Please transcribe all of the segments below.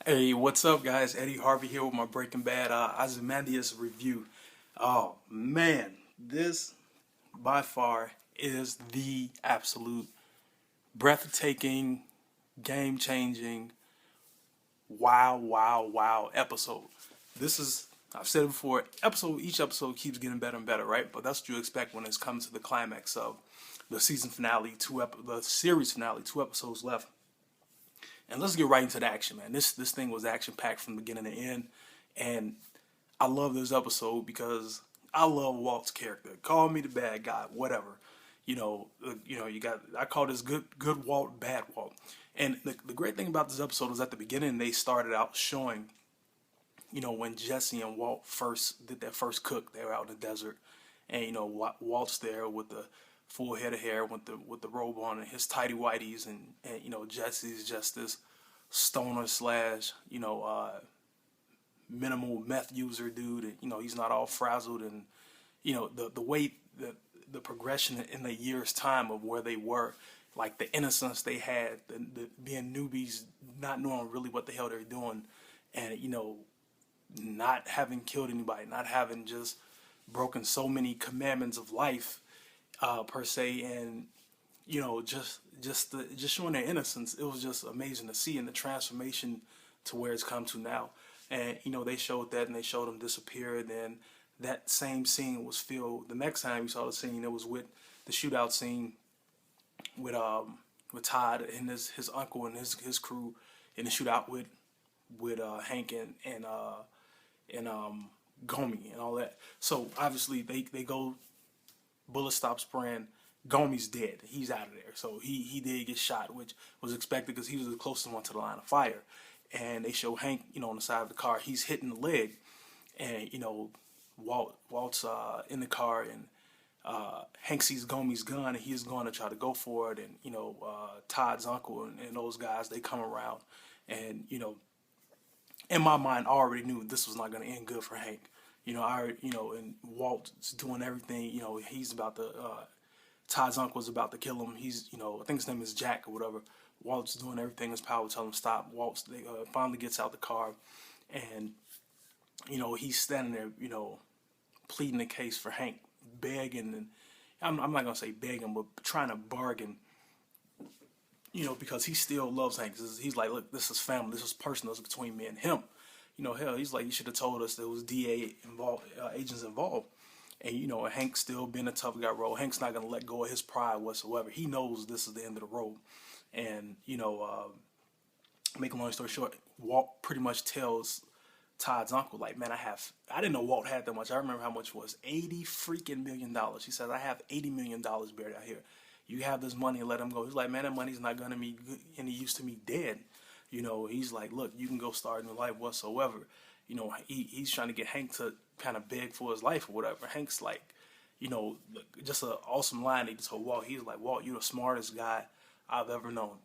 Hey, what's up, guys? Eddie Harvey here with my Breaking Bad Ozymandias review. Oh man, this by far is the absolute breathtaking, game-changing, wow episode. This is I've said it before. Each episode keeps getting better and better, right? But that's what you expect when it's coming to the climax of the season finale, the series finale, 2 episodes left. And let's get right into the action, man. This thing was action packed from beginning to end, and I love this episode because I love Walt's character. Call me the bad guy, whatever. You got. I call this good Walt, bad Walt. And the great thing about this episode is at the beginning they started out showing, when Jesse and Walt first did their first cook. They were out in the desert, and Walt's there with the full head of hair with the robe on and his tidy whities, and Jesse's just this stoner slash minimal meth user dude, and he's not all frazzled, and the way the progression in the years time of where they were, like the innocence they had, the being newbies, not knowing really what the hell they're doing, and not having killed anybody, not having just broken so many commandments of life, per se, and just showing their innocence. It was just amazing to see, and the transformation to where it's come to now. And they showed that, and they showed him disappear. Then that same scene was filled. The next time you saw the scene, it was with the shootout scene with Todd and his uncle and his crew in the shootout with Hank and Gomi and all that. So obviously they go, bullet stop spraying. Gomi's dead. He's out of there. So he did get shot, which was expected because he was the closest one to the line of fire. And they show Hank, on the side of the car. He's hitting the leg, and Walt's in the car, and Hank sees Gomi's gun, and he's going to try to go for it. And Todd's uncle and those guys, they come around, and in my mind, I already knew this was not going to end good for Hank. And Walt's doing everything. He's about to. Todd's uncle's about to kill him. He's, I think his name is Jack or whatever. Walt's doing everything in his power to tell him stop. Walt's finally gets out the car, and he's standing there, pleading the case for Hank, begging, and I'm not gonna say begging, but trying to bargain, because he still loves Hank. He's like, look, this is family. This is personal. It's between me and him. Hell, he's like, you should have told us there was DA involved, agents involved. And Hank still being a tough guy role. Hank's not gonna let go of his pride whatsoever. He knows this is the end of the road. And make a long story short, Walt pretty much tells Todd's uncle, like, man, I didn't know Walt had that much. I remember how much it was, $80 million. He says, I have $80 million buried out here. You have this money and let him go. He's like, man, that money's not gonna be any use to me dead. He's like, look, you can go start a new life whatsoever. He's trying to get Hank to kind of beg for his life or whatever. Hank's like, just an awesome line he told Walt. He's like, Walt, you're the smartest guy I've ever known.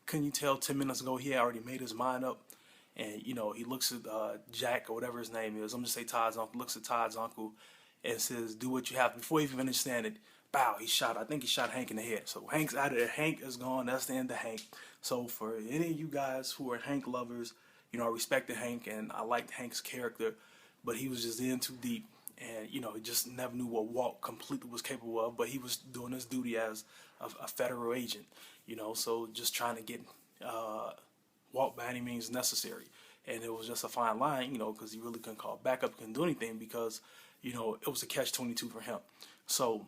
Couldn't you tell 10 minutes ago he had already made his mind up? And, he looks at Jack or whatever his name is. I'm going to say Todd's uncle. Looks at Todd's uncle and says, do what you have. Before he even understand it, bow, I think he shot Hank in the head. So Hank's out of there. Hank is gone. That's the end of Hank. So for any of you guys who are Hank lovers, I respected Hank and I liked Hank's character, but he was just in too deep, and he just never knew what Walt completely was capable of. But he was doing his duty as a federal agent, so just trying to get Walt by any means necessary. And it was just a fine line, because he really couldn't call backup, couldn't do anything because it was a catch-22 for him. So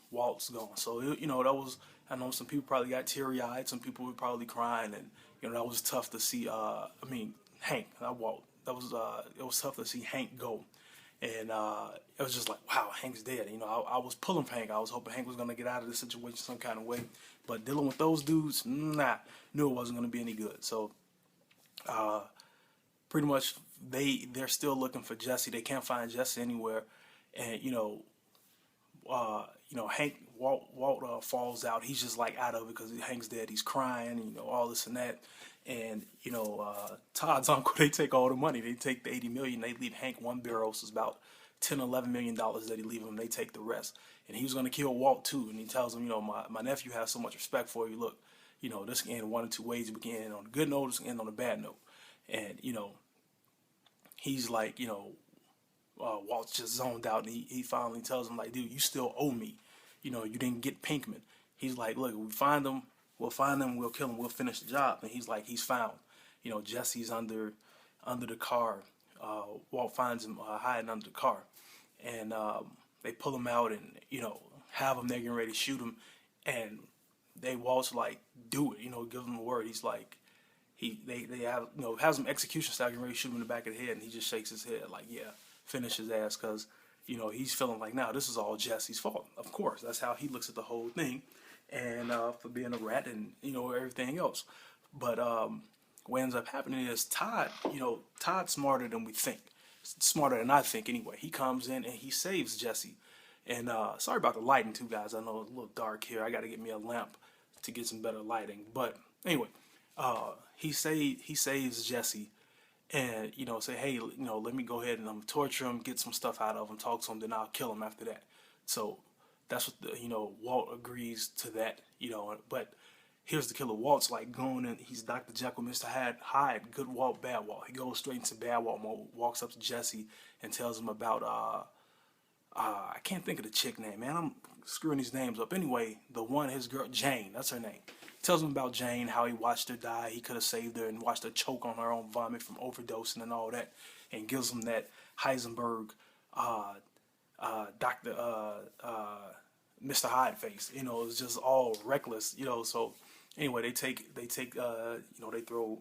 Walt's gone. So that was, I know some people probably got teary-eyed, some people were probably crying, and that was tough to see. Hank, not Walt. It was tough to see Hank go, and it was just like, wow, Hank's dead. I was pulling for Hank. I was hoping Hank was gonna get out of this situation some kind of way, but dealing with those dudes, knew it wasn't gonna be any good. So, pretty much they're still looking for Jesse. They can't find Jesse anywhere, and Hank Walt falls out. He's just like out of it because Hank's dead. He's crying, all this and that. And Todd's uncle, they take all the money. They take the $80 million. They leave Hank one barrel, so it's about $10-11 million that he leave him. They take the rest. And he was gonna kill Walt too. And he tells him, my nephew has so much respect for you. Look, this can end one of two ways. We can end on a good note. This can end on a bad note. And, he's like, Walt's just zoned out, and he finally tells him, like, dude, you still owe me. You didn't get Pinkman. He's like, look, we find him, we'll find him, we'll kill him, we'll finish the job. And he's like, he's found. Jesse's under the car. Walt finds him hiding under the car, and they pull him out, and have him there getting ready to shoot him, and Walt's like, do it, give him the word. He's like, they have has him execution style getting ready to shoot him in the back of the head, and he just shakes his head like, yeah, finish his ass, because he's feeling like, now this is all Jesse's fault. Of course, that's how he looks at the whole thing, and for being a rat and everything else. But what ends up happening is Todd's smarter than we think, smarter than I think anyway. He comes in and he saves Jesse. And sorry about the lighting too, guys. I know it's a little dark here. I got to get me a lamp to get some better lighting. But anyway, he saves Jesse, and say, hey, let me go ahead and torture him, get some stuff out of him, talk to him, then I'll kill him after that. So that's what Walt agrees to that. But here's the killer. Walt's like going in. He's Dr. Jekyll, Mr. Hyde, good Walt, bad Walt. He goes straight into bad Walt mode, walks up to Jesse and tells him about I can't think of the chick name, man. I'm screwing these names up. Anyway, the one, his girl, Jane, that's her name. Tells him about Jane, how he watched her die. He could have saved her and watched her choke on her own vomit from overdosing and all that. And gives him that Heisenberg, Mr. Hyde face. It's just all reckless, So anyway, they throw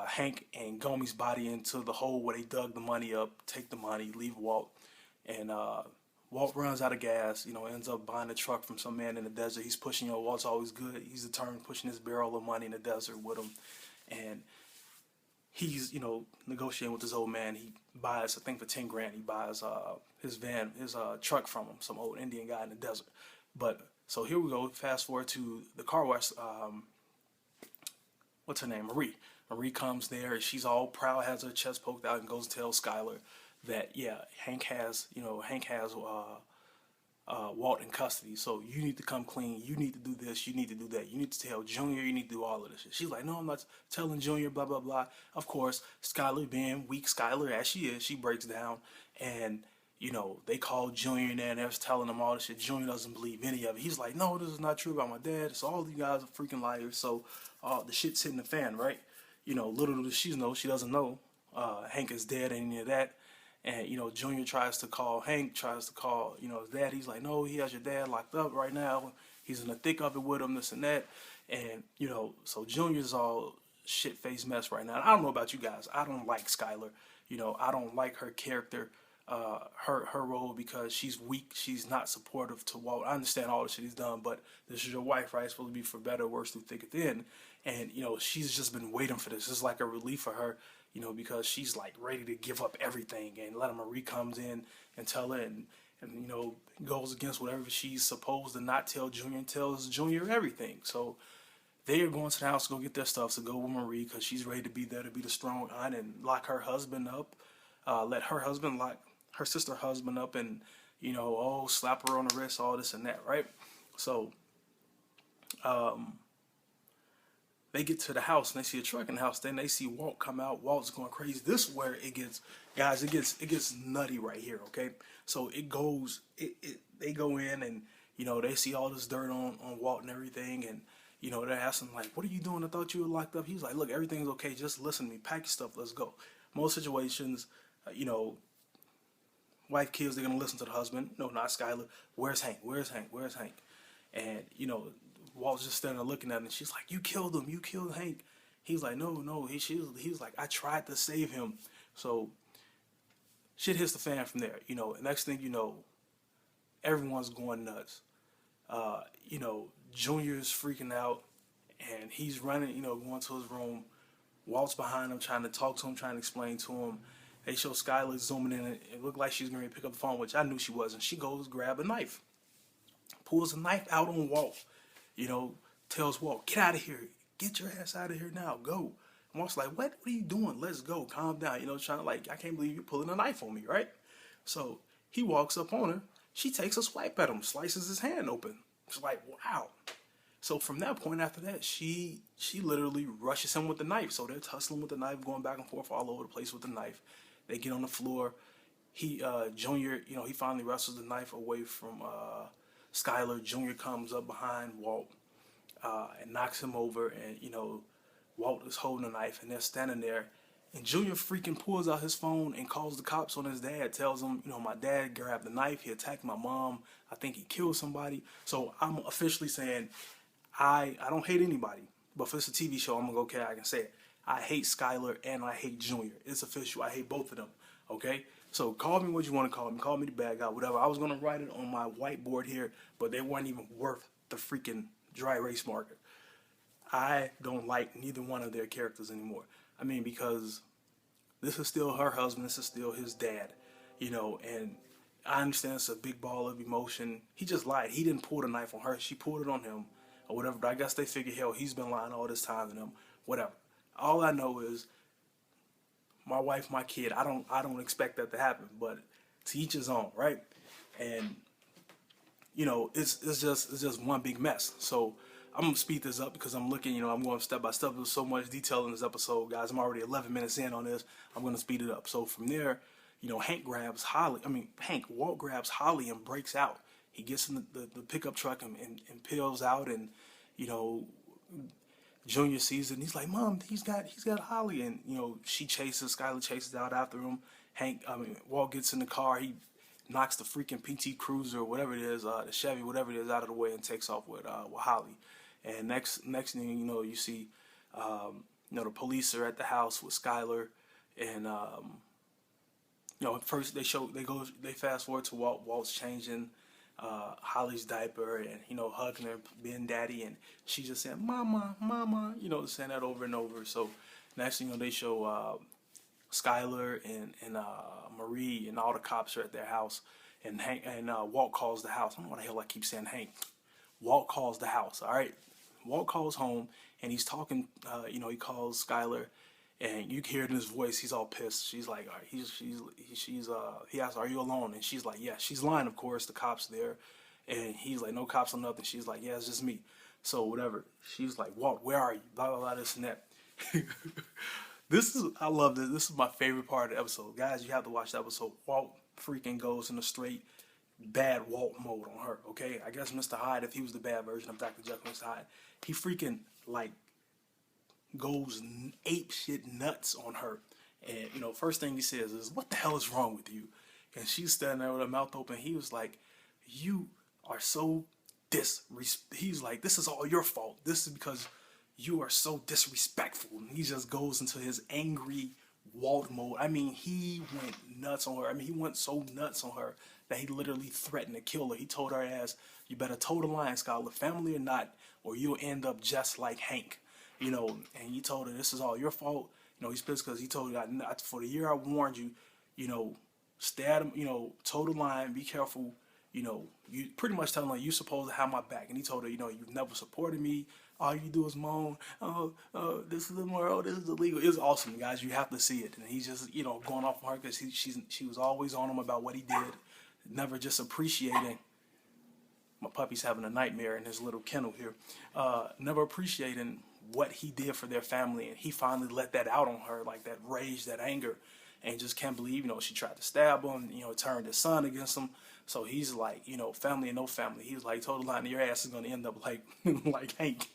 Hank and Gomi's body into the hole where they dug the money up, take the money, leave Walt. And Walt runs out of gas, ends up buying a truck from some man in the desert. He's pushing, Walt's always good. He's determined, pushing his barrel of money in the desert with him. And he's, negotiating with this old man. He buys, I think for 10 grand, he buys his truck from him, some old Indian guy in the desert. But, so here we go, fast forward to the car wash, what's her name, Marie. Marie comes there, she's all proud, has her chest poked out, and goes to tell Skyler that, yeah, Hank has Walt in custody, so you need to come clean, you need to do this, you need to do that, you need to tell Junior, you need to do all of this shit. She's like, no, I'm not telling Junior, blah, blah, blah. Of course, Skyler, being weak Skyler as she is, she breaks down, and, they call Junior in there, and they're telling him all this shit. Junior doesn't believe any of it. He's like, no, this is not true about my dad, so all these guys are freaking liars, so the shit's hitting the fan, right? Little does she know, she doesn't know Hank is dead, and any of that. And, Junior tries to call Hank, his dad. He's like, no, he has your dad locked up right now. He's in the thick of it with him, this and that. And, so Junior's all shit-faced mess right now. And I don't know about you guys. I don't like Skyler. I don't like her character, her role, because she's weak. She's not supportive to Walt. I understand all the shit he's done, but this is your wife, right? It's supposed to be for better or worse through thick or thin. And, she's just been waiting for this. It's like a relief for her. Because she's like ready to give up everything, and Letta Marie comes in and tell her, and goes against whatever she's supposed to not tell Junior, and tells Junior everything. So they are going to the house to go get their stuff, to go with Marie, because she's ready to be there, to be the strong aunt, and lock her husband up, let her husband lock her sister husband up, and slap her on the wrist, all this and that, right? So they get to the house and they see a truck in the house. Then they see Walt come out. Walt's going crazy. This is where it gets, guys. It gets nutty right here. Okay, so they go in and they see all this dirt on Walt and everything, and they're asking like, "What are you doing? I thought you were locked up." He's like, "Look, everything's okay. Just listen to me. Pack your stuff. Let's go." Most situations, wife kills. They're gonna listen to the husband. No, not Skyler. Where's Hank? Where's Hank? Where's Hank? And Walt's just standing there looking at him, and she's like, "You killed him. You killed Hank." He's like, "No." He was like, "I tried to save him." So shit hits the fan from there. Next thing you know, everyone's going nuts. Junior's freaking out, and he's running, going to his room. Walt's behind him, trying to talk to him, trying to explain to him. They show Skyler zooming in. It looked like she's going to pick up the phone, which I knew she wasn't. She goes grab a knife, pulls a knife out on Walt. Tells Walt, "Get out of here. Get your ass out of here now. Go." And Walt's like, What are you doing? Let's go. Calm down. Trying to I can't believe you're pulling a knife on me, right? So he walks up on her. She takes a swipe at him, slices his hand open. It's like, wow. So from that point after that, she literally rushes him with the knife. So they're tussling with the knife, going back and forth all over the place with the knife. They get on the floor. Junior, he finally wrestles the knife away from Skylar. Junior comes up behind Walt and knocks him over, and Walt is holding a knife, and they're standing there. And Junior freaking pulls out his phone and calls the cops on his dad. Tells him, my dad grabbed the knife. He attacked my mom. I think he killed somebody. So I'm officially saying, I don't hate anybody, but for this a TV show, I'm gonna go. Okay, I can say it. I hate Skylar and I hate Junior. It's official. I hate both of them. Okay. So call me what you want to call me. Call me the bad guy, whatever. I was gonna write it on my whiteboard here, but they weren't even worth the freaking dry erase marker. I don't like neither one of their characters anymore. I mean, because this is still her husband, this is still his dad, and I understand it's a big ball of emotion. He just lied. He didn't pull the knife on her. She pulled it on him or whatever. But I guess they figure, hell, he's been lying all this time to them, whatever. All I know is my wife, my kid, I don't expect that to happen, but to each his own, right? And it's just one big mess. So I'm gonna speed this up because I'm looking, I'm going step by step. There's so much detail in this episode, guys. I'm already 11 minutes in on this. I'm gonna speed it up. So from there, Walt grabs Holly and breaks out. He gets in the pickup truck and peels out, and Junior sees it and he's like, "Mom, he's got Holly," and Skylar chases out after him. Walt gets in the car. He knocks the freaking PT Cruiser or whatever it is, the Chevy, whatever it is, out of the way and takes off with Holly. And next thing you see, the police are at the house with Skylar, and first they fast forward to Walt. Walt's changing Holly's diaper and hugging her, being daddy, and she's just saying "Mama, Mama," saying that over and over. So next thing they show Skylar and Marie and all the cops are at their house, and Walt calls the house. I don't know why the hell I keep saying Hank. Walt calls the house. All right, Walt calls home and he's talking. He calls Skylar, and you can hear it in his voice. He's all pissed. She's like, all right, he asks, "Are you alone?" And she's like, "Yeah." She's lying, of course. The cops there, and he's like, "No cops or nothing." She's like, "Yeah, it's just me." So whatever. She's like, "Walt, where are you?" Blah blah blah. This and that. I love this. This is my favorite part of the episode, guys. You have to watch the episode. Walt freaking goes in a straight bad Walt mode on her. Okay, I guess Mr. Hyde, if he was the bad version of Dr. Jekyll and Mr. Hyde, he freaking goes ape shit nuts on her. And first thing he says is, "What the hell is wrong with you?" And she's standing there with her mouth open. He was like, "You are so He's like, "This is all your fault. This is because you are so disrespectful." And he just goes into his angry Walt mode. I mean, he went nuts on her. I mean, he went so nuts on her that he literally threatened to kill her. He told her ass, "You better toe the line, Skylar, family or not, or you'll end up just like Hank." And he told her, "This is all your fault." He's pissed because he told her, "For the year I warned you, stay at him, toe the line, be careful." You pretty much telling her, "You supposed to have my back." And he told her, "You've never supported me. All you do is moan. Oh, this is immoral. This is illegal." It was awesome, guys. You have to see it. And he's just, going off on her because she was always on him about what he did, never just appreciating. My puppy's having a nightmare in his little kennel here. Never appreciating what he did for their family, and he finally let that out on her, like that rage, that anger, and just can't believe, she tried to stab him, turned his son against him. So he's like, family and no family. He was like, "Total line, your ass is gonna end up like like Hank."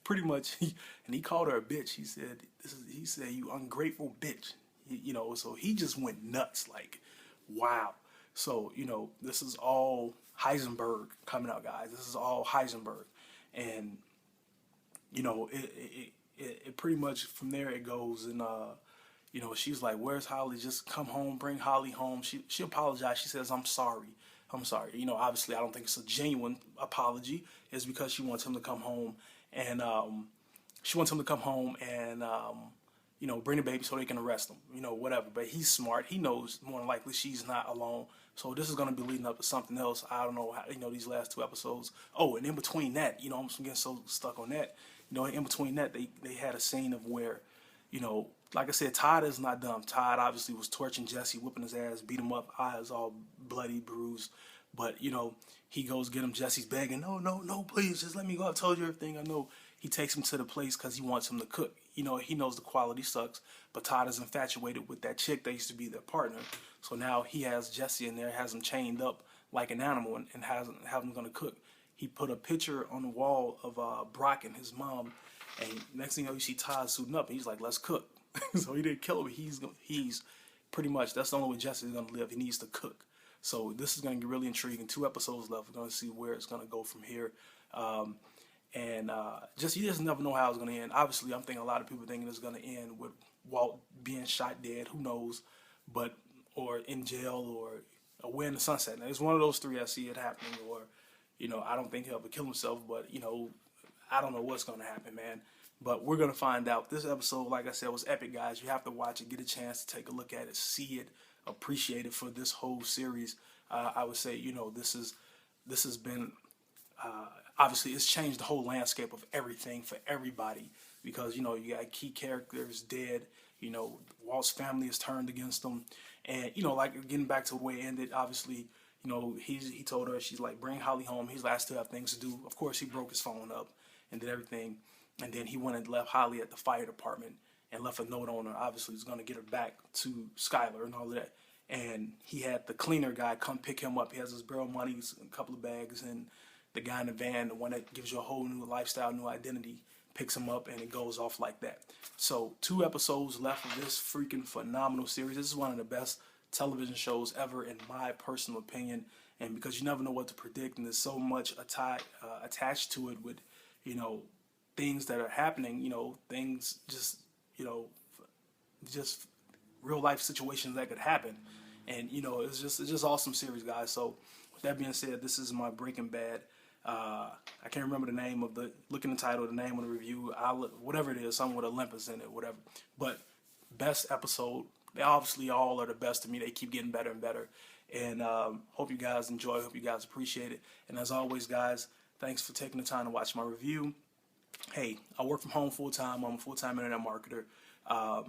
Pretty much. And he called her a bitch. He said, "You ungrateful bitch." So he just went nuts, like, wow. So, this is all Heisenberg coming out, guys. This is all Heisenberg. And it pretty much from there it goes, and she's like, "Where's Holly? Just come home, bring Holly home." She apologized. She says, "I'm sorry. I'm sorry." Obviously I don't think it's a genuine apology. It's because she wants him to come home, and bring the baby so they can arrest him, whatever. But he's smart. He knows more than likely she's not alone. So this is going to be leading up to something else. I don't know how, these last two episodes. Oh, and in between that, I'm getting so stuck on that. In between that, they had a scene of where, like I said, Todd is not dumb. Todd obviously was torching Jesse, whipping his ass, beat him up, eyes all bloody, bruised. But, you know, he goes get him. Jesse's begging, no, no, no, please, just let me go. I've told you everything I know. He takes him to the place because he wants him to cook. You know, he knows the quality sucks, but Todd is infatuated with that chick that used to be their partner. So now he has Jesse in there, has him chained up like an animal, and has him going to cook. He put a picture on the wall of Brock and his mom, and next thing you know, you see Todd suiting up, and he's like, let's cook. So he didn't kill him. He's pretty much, that's the only way Jesse's going to live. He needs to cook. So this is going to get really intriguing. 2 episodes left. We're going to see where it's going to go from here. Just you just never know how it's going to end. Obviously, I'm thinking a lot of people thinking it's going to end with Walt being shot dead. Who knows? But or in jail or away in the sunset. Now, it's one of those 3 I see it happening. Or, you know, I don't think he'll ever kill himself. But, you know, I don't know what's going to happen, man. But we're going to find out. This episode, like I said, was epic, guys. You have to watch it, get a chance to take a look at it, see it, appreciate it for this whole series. I would say, you know, this has been, obviously, it's changed the whole landscape of everything for everybody. Because, you know, you got key characters dead. You know, Walt's family is turned against him. And, you know, like, getting back to the way it ended, obviously, you know, he told her, she's like, bring Holly home. He's like, I still have things to do. Of course, he broke his phone up and did everything. And then he went and left Holly at the fire department and left a note on her. Obviously, he's going to get her back to Skylar and all of that. And he had the cleaner guy come pick him up. He has his barrel money, a couple of bags, and the guy in the van, the one that gives you a whole new lifestyle, new identity, picks him up, and it goes off like that. So 2 episodes left of this freaking phenomenal series. This is one of the best television shows ever, in my personal opinion. And because you never know what to predict, and there's so much attached to it with, you know, things that are happening, you know, things just, you know, just real life situations that could happen. And, you know, it's just awesome series, guys. So with that being said, this is my Breaking Bad. I can't remember the name of look in the title, the name of the review, whatever it is, something with Olympus in it, whatever. But best episode. They obviously all are the best to me. They keep getting better and better. And hope you guys enjoy. Hope you guys appreciate it. And as always, guys, thanks for taking the time to watch my review. Hey, I work from home full time. I'm a full-time internet marketer. I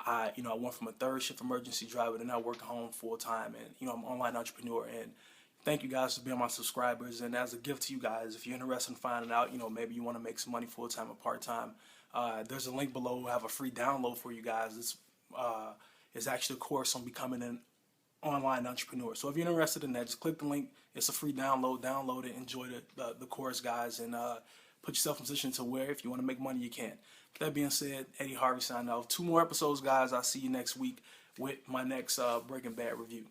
went from a 3rd shift emergency driver to now working home full time, and you know, I'm an online entrepreneur. And thank you guys for being my subscribers. And as a gift to you guys, if you're interested in finding out, you know, maybe you want to make some money full time or part time, there's a link below. I have a free download for you guys. It's actually a course on becoming an online entrepreneur. So if you're interested in that, just click the link. It's a free download. Download it. Enjoy the course, guys, and put yourself in a position to where if you want to make money, you can. With that being said, Eddie Harvey signing off. 2 more episodes, guys. I'll see you next week with my next Breaking Bad review.